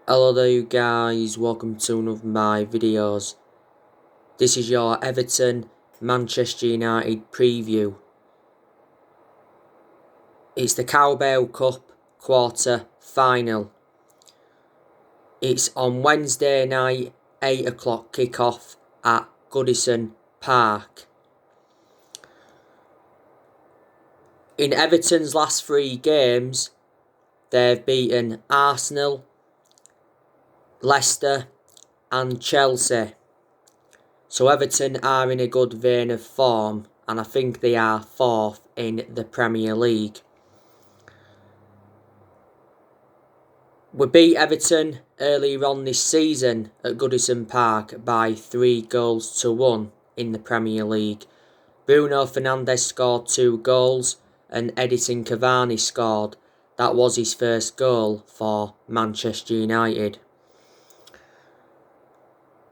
Hello there you guys, welcome to one of my videos. This is your Everton Manchester United preview. It's the Carabao Cup quarter final. It's on Wednesday night, 8 o'clock kickoff at Goodison Park. In Everton's last 3 games, they've beaten Arsenal, Leicester and Chelsea. So Everton are in a good vein of form, and I think they are 4th in the Premier League. We beat Everton earlier on this season at Goodison Park by 3-1 in the Premier League. Bruno Fernandes scored 2 goals and Edinson Cavani scored. That was his first goal for Manchester United.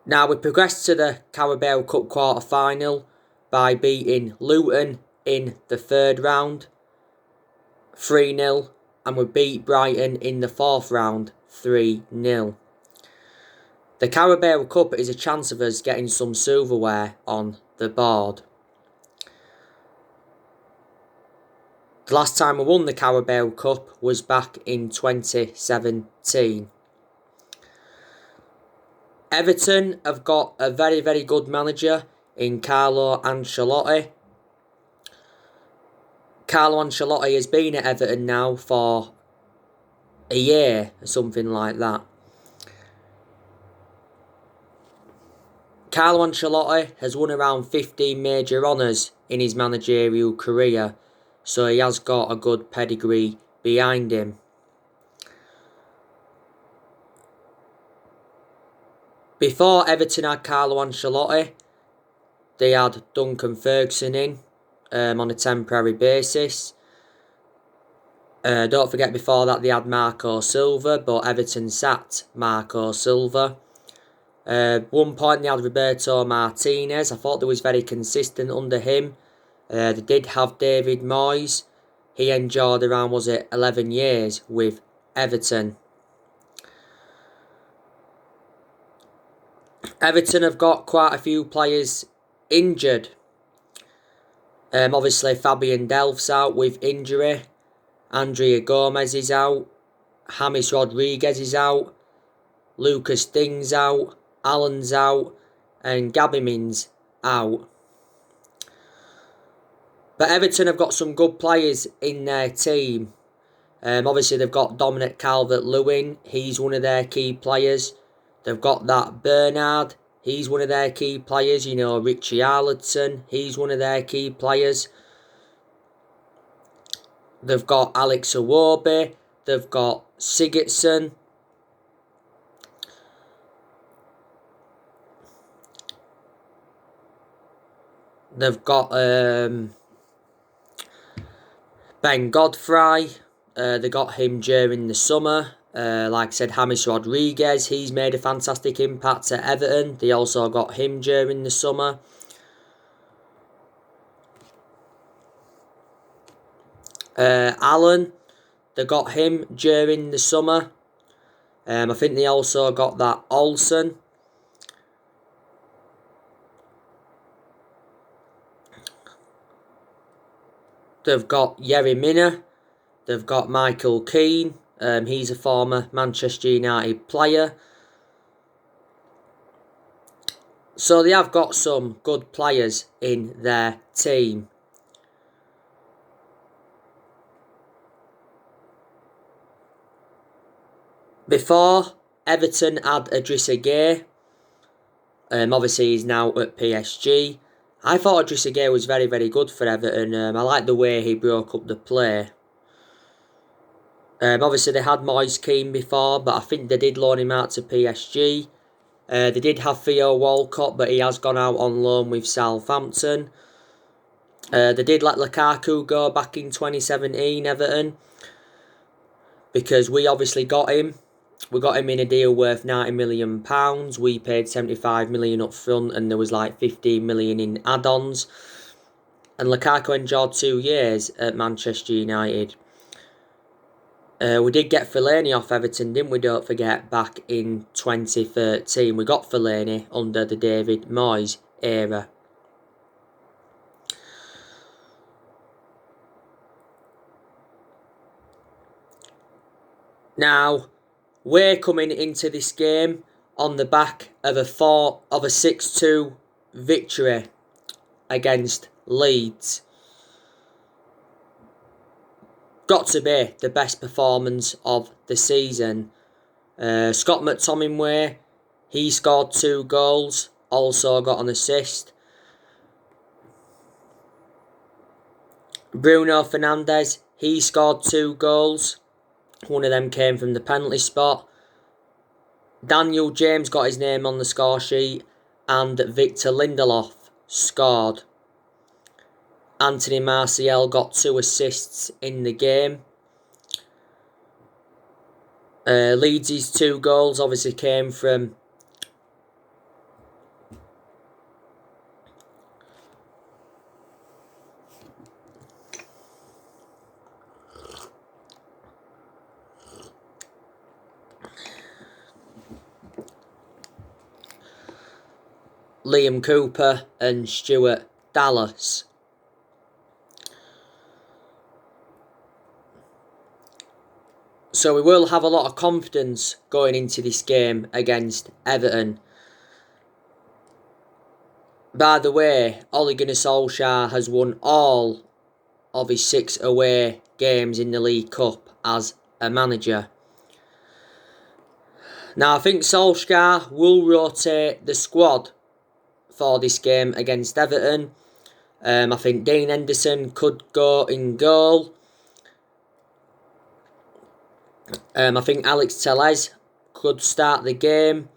Now we progressed to the Carabao Cup quarter final by beating Luton in the 3rd round 3-0, and we beat Brighton in the 4th round 3-0. The Carabao Cup is a chance of us getting some silverware on the board. The last time we won the Carabao Cup was back in 2017. Everton have got a very, very good manager in Carlo Ancelotti. Carlo Ancelotti has been at Everton now for a year or something like that. Carlo Ancelotti has won around 15 major honours in his managerial career, so he has got a good pedigree behind him. Before Everton had Carlo Ancelotti, they had Duncan Ferguson in on a temporary basis. Don't forget, before that they had Marco Silva, but Everton sacked Marco Silva. One point they had Roberto Martinez. I thought they was very consistent under him. They did have David Moises. He endured around, 11 years with Everton. Everton have got quite a few players injured. Obviously Fabian Delph's out with injury. Andrea Gomez is out. James Rodriguez is out. Lucas Ding's out. Allen's out. And Gabbymin's out. But Everton have got some good players in their team. Obviously they've got Dominic Calvert-Lewin. He's one of their key players. They've got that Bernard. He's one of their key players. You know, Richie Arledson. He's one of their key players. They've got Alex Iwobi. They've got Sigurdsson. They've got Ben Godfrey. They got him during the summer. Like I said, James Rodriguez, he's made a fantastic impact at Everton. They also got him during the summer. Allen, they got him during the summer. I think they also got that Olsen. They've got Yerry Mina. They've got Michael Keane. He's a former Manchester United player. So they have got some good players in their team. Before, Everton had Idrissa Gueye. Obviously he's now at PSG. I thought Idrissa Gueye was very, very good for Everton. I like the way he broke up the play. Obviously they had Moise Keane before, but I think they did loan him out to PSG. They did have Theo Walcott, but he has gone out on loan with Southampton. They did let Lukaku go back in 2017, Everton, because we obviously got him. We got him in a deal worth £90 million. We paid £75 million up front, and there was like £15 million in add-ons. And Lukaku endured 2 years at Manchester United. We did get Fellaini off Everton, didn't we? Don't forget, back in 2013. We got Fellaini under the David Moyes era. Now, we're coming into this game on the back of a 6-2 victory against Leeds. Got to be the best performance of the season. Scott McTominay, he scored 2 goals, also got an assist. Bruno Fernandes, he scored 2 goals. One of them came from the penalty spot. Daniel James got his name on the score sheet, and Victor Lindelof scored. Anthony Martial got 2 assists in the game. Leeds' 2 goals obviously came from Liam Cooper and Stuart Dallas. So we will have a lot of confidence going into this game against Everton. By the way, Ole Gunnar Solskjaer has won all of his 6 away games in the League Cup as a manager. Now, I think Solskjaer will rotate the squad for this game against Everton. I think Dean Henderson could go in goal. I think Alex Telles could start the game.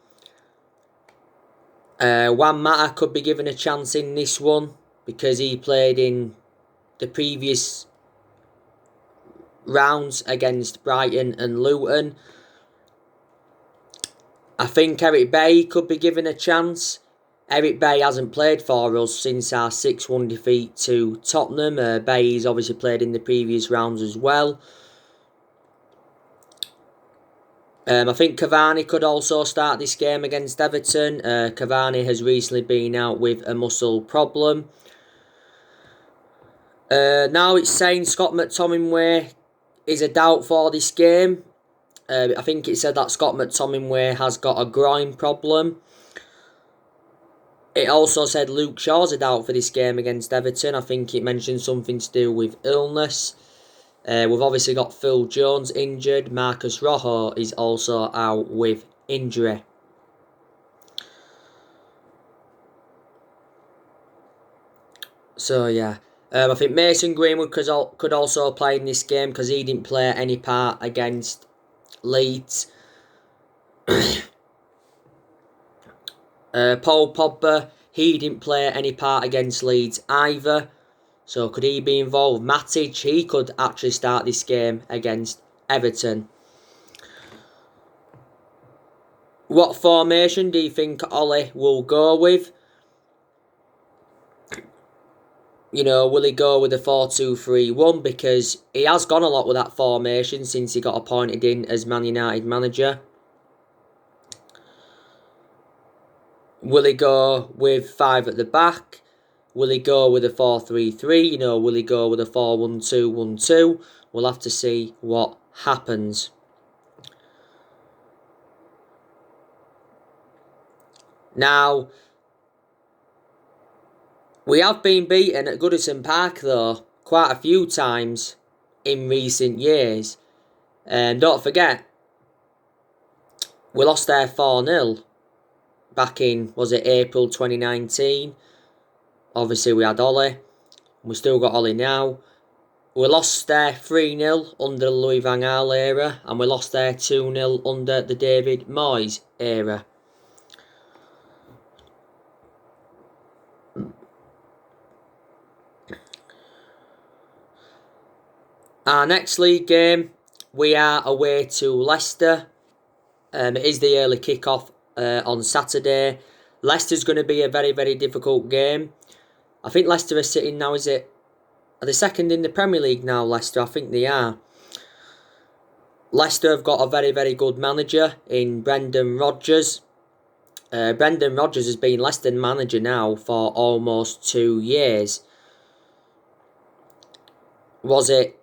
Juan Mata could be given a chance in this one because he played in the previous rounds against Brighton and Luton. I think Eric Bailly could be given a chance. Eric Bailly hasn't played for us since our 6-1 defeat to Tottenham. Bailly's obviously played in the previous rounds as well. I think Cavani could also start this game against Everton. Cavani has recently been out with a muscle problem. Now it's saying Scott McTominay is a doubt for this game. I think it said that Scott McTominay has got a groin problem. It also said Luke Shaw's a doubt for this game against Everton. I think it mentioned something to do with illness. We've obviously got Phil Jones injured. Marcus Rojo is also out with injury. So yeah, I think Mason Greenwood could also play in this game because he didn't play any part against Leeds. Paul Pogba, he didn't play any part against Leeds either. So could he be involved? Matic, he could actually start this game against Everton. What formation do you think Ole will go with? You know, will he go with a 4-2-3-1? Because he has gone a lot with that formation since he got appointed in as Man United manager. Will he go with 5 at the back? Will he go with a 4-3-3? You know, will he go with a 4-1-2-1-2? We'll have to see what happens. Now, we have been beaten at Goodison Park, though, quite a few times in recent years. And don't forget, we lost there 4-0 back in, was it April 2019? Obviously, we had Ole. We still got Ole now. We lost there 3-0 under the Louis van Gaal era. And we lost there 2-0 under the David Moyes era. Our next league game, we are away to Leicester. It is the early kick-off on Saturday. Leicester's going to be a very, very difficult game. I think Leicester are sitting now, are they second in the Premier League now, Leicester? I think they are. Leicester have got a very, very good manager in Brendan Rodgers. Brendan Rodgers has been Leicester manager now for almost 2 years. Was it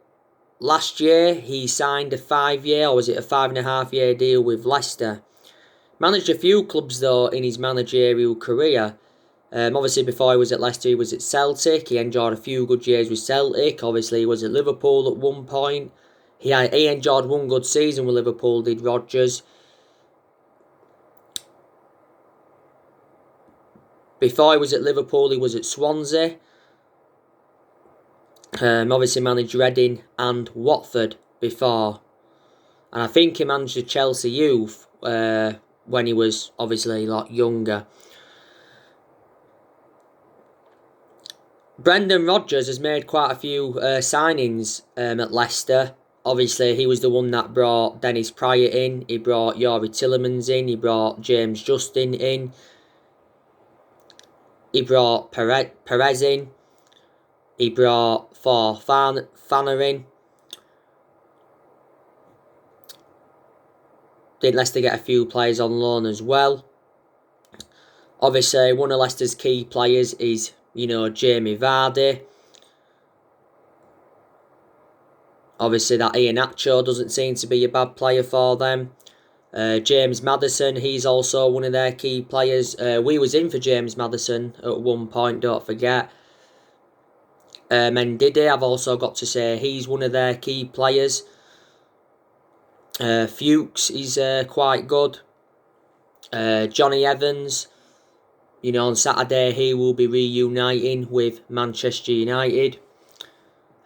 last year he signed a 5-year, or was it a 5.5-year deal with Leicester? Managed a few clubs though in his managerial career. Obviously before he was at Leicester he was at Celtic. He enjoyed a few good years with Celtic. Obviously he was at Liverpool at one point. He enjoyed one good season with Liverpool, did Rodgers. Before he was at Liverpool he was at Swansea. Obviously managed Reading and Watford before. And I think he managed the Chelsea youth when he was obviously a lot younger. Brendan Rodgers has made quite a few signings at Leicester. Obviously, he was the one that brought Dennis Pryor in. He brought Youri Tielemans in. He brought James Justin in. He brought Perez in. He brought Fofana in. Did Leicester get a few players on loan as well? Obviously, one of Leicester's key players is, Jamie Vardy. Obviously, that Iheanacho doesn't seem to be a bad player for them. James Maddison, he's also one of their key players. We was in for James Maddison at one point, don't forget. Ndidi, I've also got to say, he's one of their key players. Fuchs, he's quite good. Johnny Evans, on Saturday he will be reuniting with Manchester United.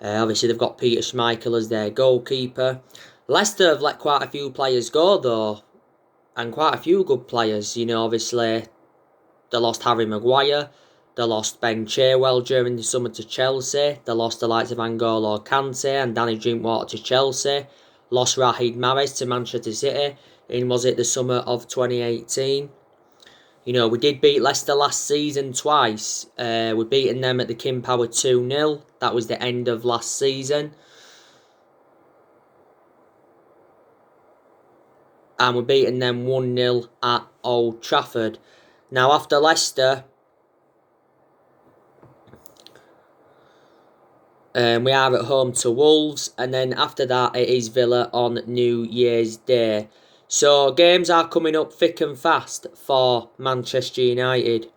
Obviously they've got Peter Schmeichel as their goalkeeper. Leicester have let quite a few players go though, and quite a few good players. Obviously they lost Harry Maguire, they lost Ben Chilwell during the summer to Chelsea, they lost the likes of N'Golo Kante and Danny Drinkwater to Chelsea, lost Riyad Mahrez to Manchester City in, was it the summer of 2018? We did beat Leicester last season twice. We beaten them at the King Power 2-0. That was the end of last season. And we're beating them 1-0 at Old Trafford. Now after Leicester, we are at home to Wolves. And then after that it is Villa on New Year's Day. So games are coming up thick and fast for Manchester United.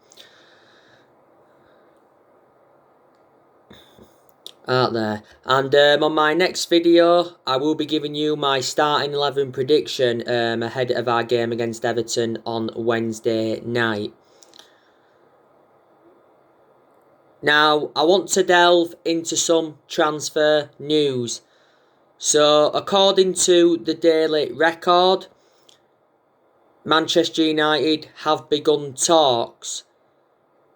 Aren't there? And on my next video, I will be giving you my starting 11 prediction ahead of our game against Everton on Wednesday night. Now, I want to delve into some transfer news. So, according to the Daily Record, Manchester United have begun talks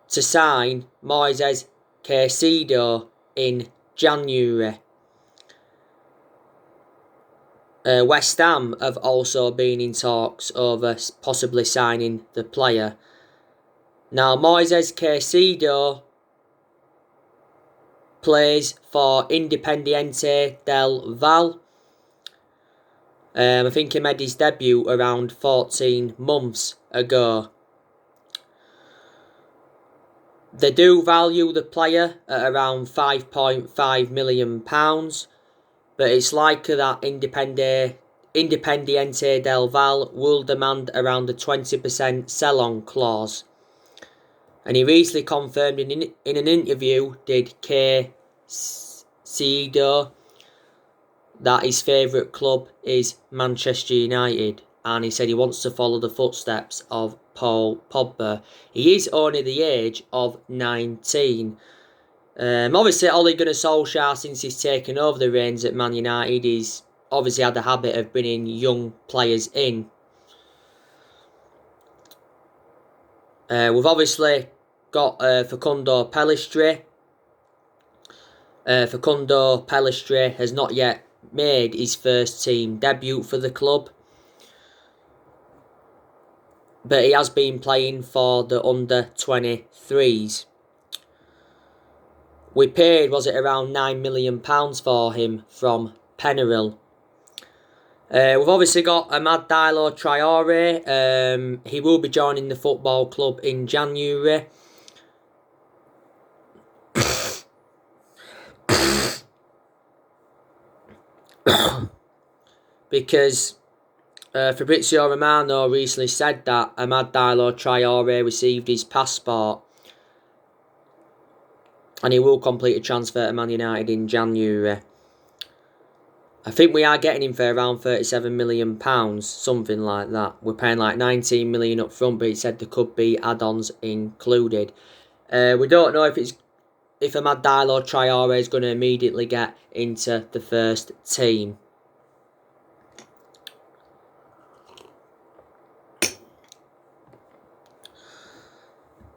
to sign Moises Caicedo in January. West Ham have also been in talks over possibly signing the player. Now, Moises Caicedo plays for Independiente del Valle. I think he made his debut around 14 months ago. They do value the player at around £5.5 million, but it's likely that Independiente del Valle will demand around a 20% sell-on clause. And he recently confirmed in an interview, did Caicedo, that his favourite club is Manchester United, and he said he wants to follow the footsteps of Paul Pogba. He is only the age of 19. Obviously, Ole Gunnar Solskjaer, since he's taken over the reins at Man United, he's obviously had the habit of bringing young players in. We've obviously got Facundo Pellistri. Facundo Pellistri has not yet made his first team debut for the club, but he has been playing for the under-23s. We paid, was it around £9 million for him from Penaril. We've obviously got Amad Diallo Traore. He will be joining the football club in January. Because Fabrizio Romano recently said that Amad Diallo Traore received his passport and he will complete a transfer to Man United in January. I think we are getting him for around £37 million, something like that. We're paying like 19 million up front, but he said there could be add-ons included. We don't know if Amad Diallo Traore is going to immediately get into the first team.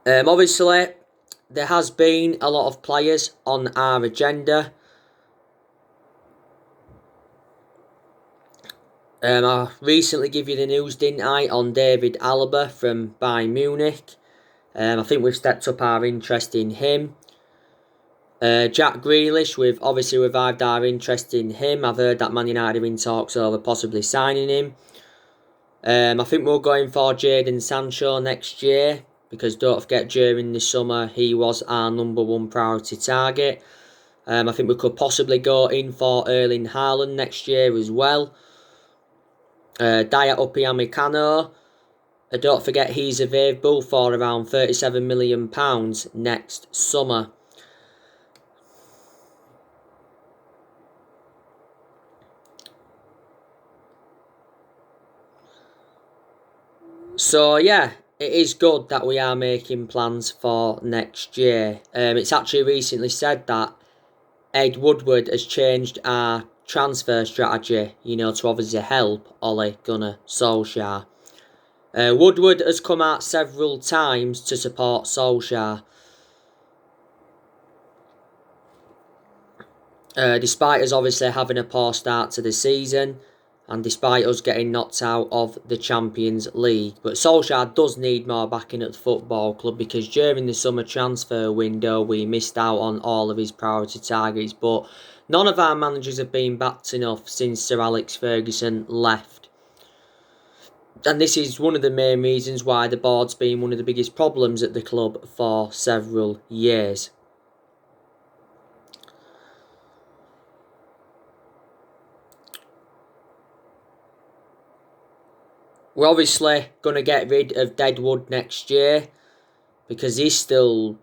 Obviously, there has been a lot of players on our agenda. I recently gave you the news, didn't I, on David Alaba from Bayern Munich. I think we've stepped up our interest in him. Jack Grealish, we've obviously revived our interest in him. I've heard that Man United are in talks over possibly signing him. I think we're going for Jadon Sancho next year, because don't forget, during the summer he was our number one priority target. I think we could possibly go in for Erling Haaland next year as well. Dayot Upamecano, don't forget he's available for around £37 million next summer. So yeah, it is good that we are making plans for next year. It's actually recently said that Ed Woodward has changed our transfer strategy, to obviously help Ole Gunnar Solskjaer. Woodward has come out several times to support Solskjaer. Despite us obviously having a poor start to the season, and despite us getting knocked out of the Champions League. But Solskjaer does need more backing at the football club, because during the summer transfer window we missed out on all of his priority targets, but none of our managers have been backed enough since Sir Alex Ferguson left. And this is one of the main reasons why the board's been one of the biggest problems at the club for several years. We're obviously going to get rid of Deadwood next year, because he's still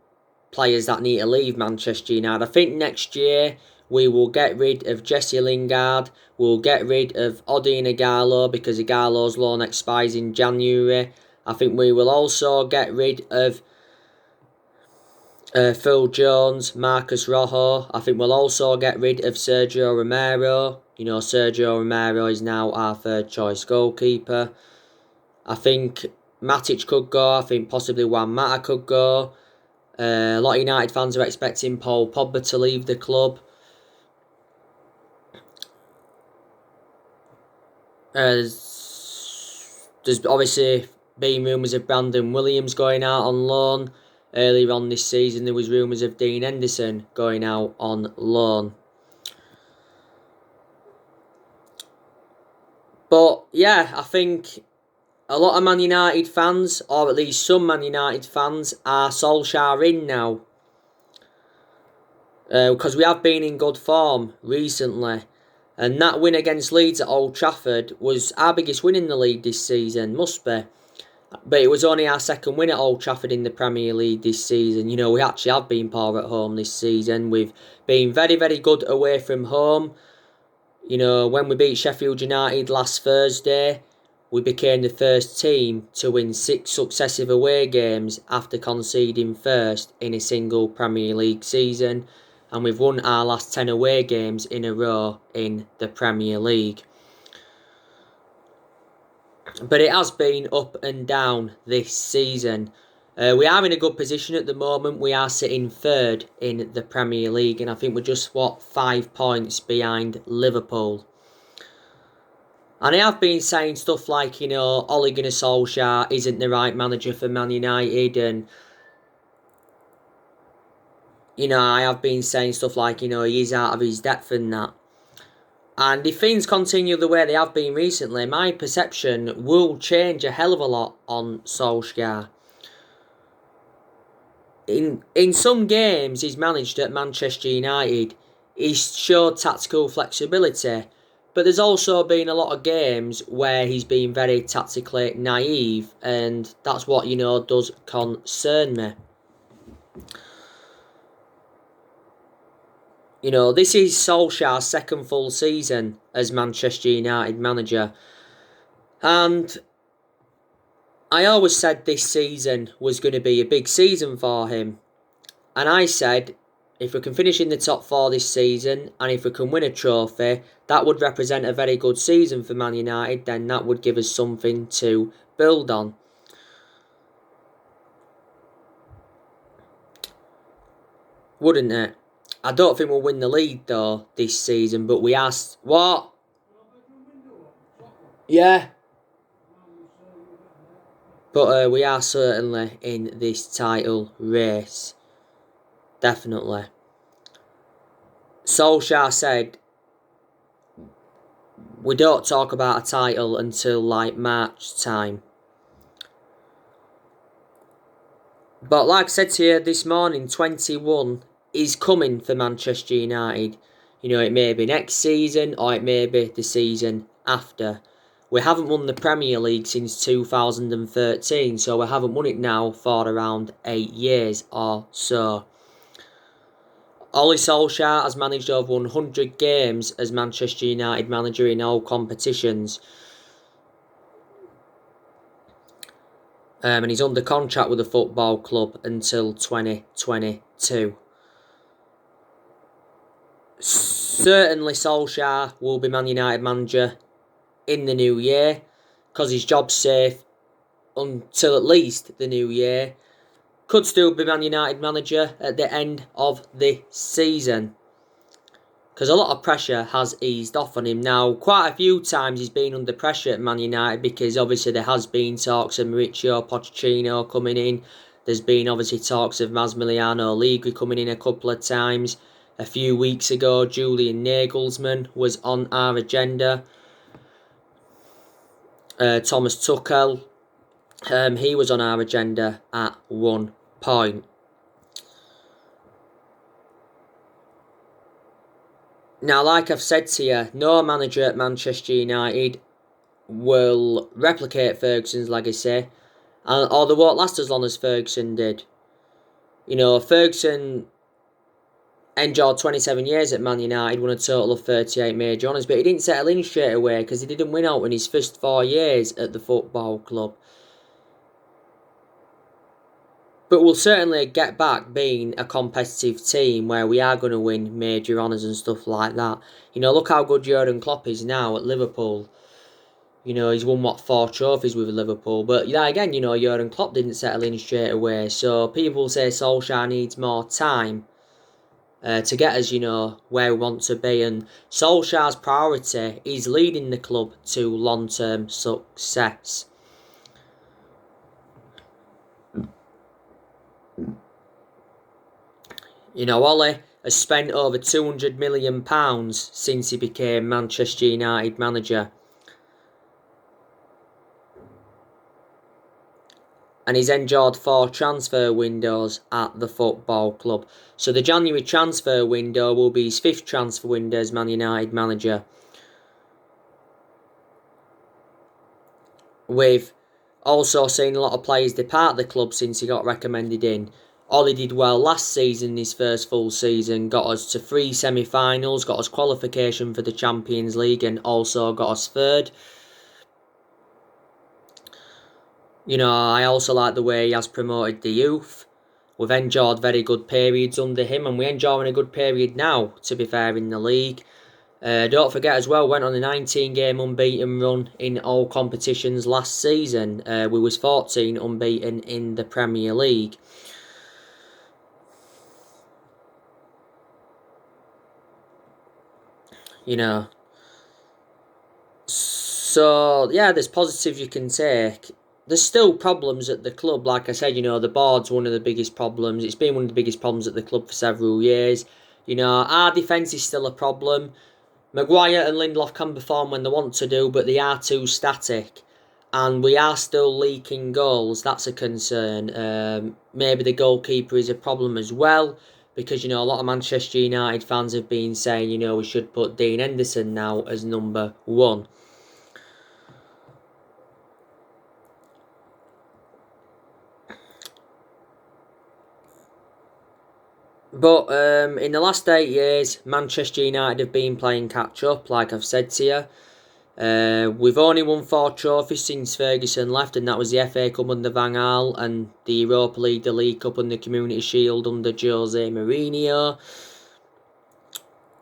players that need to leave Manchester United. I think next year we will get rid of Jesse Lingard. We'll get rid of Odin Igalo, because Igalo's loan expires in January. I think we will also get rid of Phil Jones, Marcus Rojo. I think we'll also get rid of Sergio Romero. Sergio Romero is now our third choice goalkeeper. I think Matic could go. I think possibly Juan Mata could go. A lot of United fans are expecting Paul Pogba to leave the club. There's obviously been rumours of Brandon Williams going out on loan. Earlier on this season there was rumours of Dean Henderson going out on loan. But yeah, I think a lot of Man United fans, or at least some Man United fans, are Solskjaer in now. Because we have been in good form recently. And that win against Leeds at Old Trafford was our biggest win in the league this season, must be. But it was only our second win at Old Trafford in the Premier League this season. We actually have been poor at home this season. We've been very, very good away from home. When we beat Sheffield United last Thursday, we became the first team to win 6 successive away games after conceding first in a single Premier League season. And we've won our last 10 away games in a row in the Premier League. But it has been up and down this season. We are in a good position at the moment. We are sitting third in the Premier League, and I think we're just 5 points behind Liverpool. And I have been saying stuff like, Ole Gunnar Solskjaer isn't the right manager for Man United, and I have been saying stuff like, he is out of his depth and that. And if things continue the way they have been recently, my perception will change a hell of a lot on Solskjaer. In some games he's managed at Manchester United, he's showed tactical flexibility, but there's also been a lot of games where he's been very tactically naive, and that's what, does concern me. This is Solskjaer's second full season as Manchester United manager. And I always said this season was going to be a big season for him. And I said, if we can finish in the top 4 this season, and if we can win a trophy, that would represent a very good season for Man United. Then that would give us something to build on. Wouldn't it? I don't think we'll win the league though this season, but we asked what? Yeah. But we are certainly in this title race. Definitely. Solskjaer said we don't talk about a title until like March time. But like I said to you this morning, 21 is coming for Manchester United. It may be next season or it may be the season after. We haven't won the Premier League since 2013, so we haven't won it now for around 8 years or so. Ole Solskjaer has managed over 100 games as Manchester United manager in all competitions. And he's under contract with the football club until 2022. Certainly Solskjaer will be Man United manager in the new year, because his job's safe until at least the new year. Could still be Man United manager at the end of the season, because a lot of pressure has eased off on him now. Quite a few times he's been under pressure at Man United, because obviously there has been talks of Mauricio Pochettino coming in. There's been obviously talks of Massimiliano Allegri coming in a couple of times. A few weeks ago, Julian Nagelsmann was on our agenda. Thomas Tuchel, he was on our agenda at one point. Now, like I've said to you, no manager at Manchester United will replicate Ferguson's legacy, or they won't last as long as Ferguson did. Ferguson endured 27 years at Man United, won a total of 38 major honours, but he didn't settle in straight away because he didn't win out in his first 4 years at the football club. But we'll certainly get back being a competitive team where we are going to win major honours and stuff like that. Look how good Jurgen Klopp is now at Liverpool. He's won, 4 trophies with Liverpool. But again, Jurgen Klopp didn't settle in straight away. So people say Solskjaer needs more time to get us, where we want to be. And Solskjaer's priority is leading the club to long-term success. Ole has spent over £200 million since he became Manchester United manager. And he's endured 4 transfer windows at the football club. So the January transfer window will be his 5th transfer window as Man United manager. We've also seen a lot of players depart the club since he got recommended in. Ole did well last season, his first full season, got us to 3 semi-finals, got us qualification for the Champions League, and also got us 3rd. I also like the way he has promoted the youth. We've enjoyed very good periods under him, and we're enjoying a good period now, to be fair, in the league. Don't forget as well, went on a 19-game unbeaten run in all competitions last season. We was 14 unbeaten in the Premier League. So, yeah, there's positives you can take. There's still problems at the club. Like I said, the board's one of the biggest problems. It's been one of the biggest problems at the club for several years. Our defence is still a problem. Maguire and Lindelof can perform when they want to do, but they are too static. And we are still leaking goals. That's a concern. Maybe the goalkeeper is a problem as well. Because, a lot of Manchester United fans have been saying, we should put Dean Henderson now as number 1. But in the last 8 years, Manchester United have been playing catch-up, like I've said to you. We've only won 4 trophies since Ferguson left, and that was the FA Cup under Van Gaal and the Europa League, the League Cup and the Community Shield under Jose Mourinho.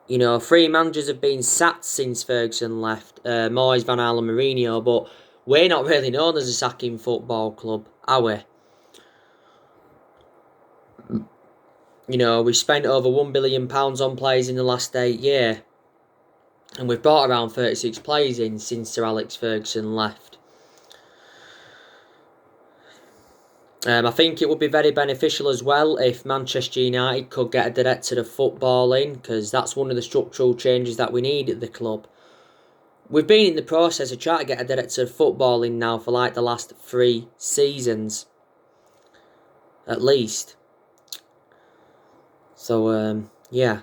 3 managers have been sacked since Ferguson left, Moises, Van Gaal and Mourinho, but we're not really known as a sacking football club, are we? We spent over £1 billion on players in the last 8 years. And we've brought around 36 players in since Sir Alex Ferguson left. I think it would be very beneficial as well if Manchester United could get a director of football in, because that's one of the structural changes that we need at the club. We've been in the process of trying to get a director of football in now for like the last 3 seasons. At least. So, yeah.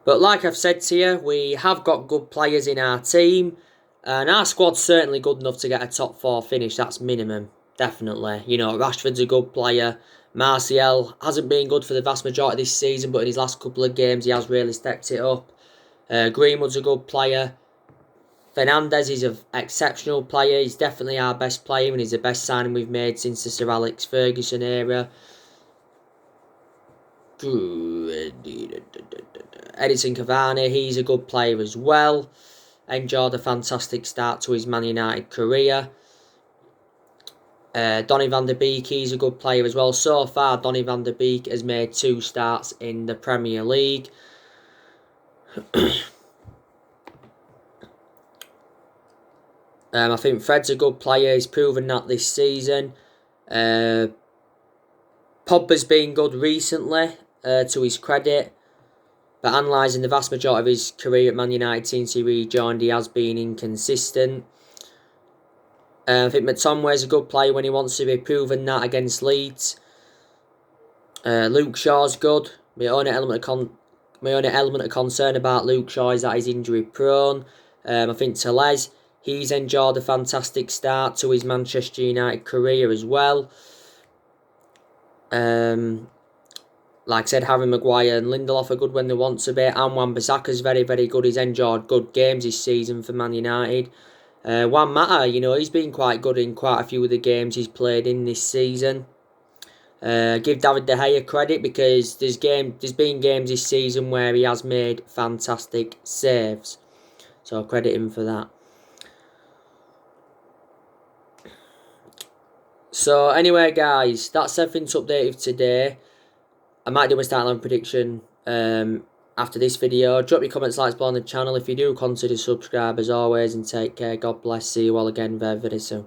But like I've said to you, we have got good players in our team. And our squad's certainly good enough to get a top 4 finish. That's minimum. Definitely. Rashford's a good player. Martial hasn't been good for the vast majority of this season, but in his last couple of games he has really stepped it up. Greenwood's a good player. Fernandes is an exceptional player. He's definitely our best player and he's the best signing we've made since the Sir Alex Ferguson era. Edison Cavani, he's a good player as well. Enjoyed a fantastic start to his Man United career. Donny van der Beek, he's a good player as well. So far, Donny van der Beek has made 2 starts in the Premier League. I think Fred's a good player. He's proven that this season. Pogba's been good recently, to his credit. But analysing the vast majority of his career at Man United since he rejoined, he has been inconsistent. I think McTominay's a good player when he wants to be, proven that against Leeds. Luke Shaw's good. My only element of concern about Luke Shaw is that he's injury prone. I think Tellez, he's enjoyed a fantastic start to his Manchester United career as well. Like I said, Harry Maguire and Lindelof are good when they want to be. And Wan-Bissaka's very, very good. He's enjoyed good games this season for Man United. Juan Mata, he's been quite good in quite a few of the games he's played in this season. Give David De Gea credit because there's been games this season where he has made fantastic saves. So credit him for that. So anyway guys, that's everything to update with today. I might do a start line prediction after this video. Drop your comments, likes below on the channel. If you do, consider subscribe as always and take care. God bless. See you all again very, very soon.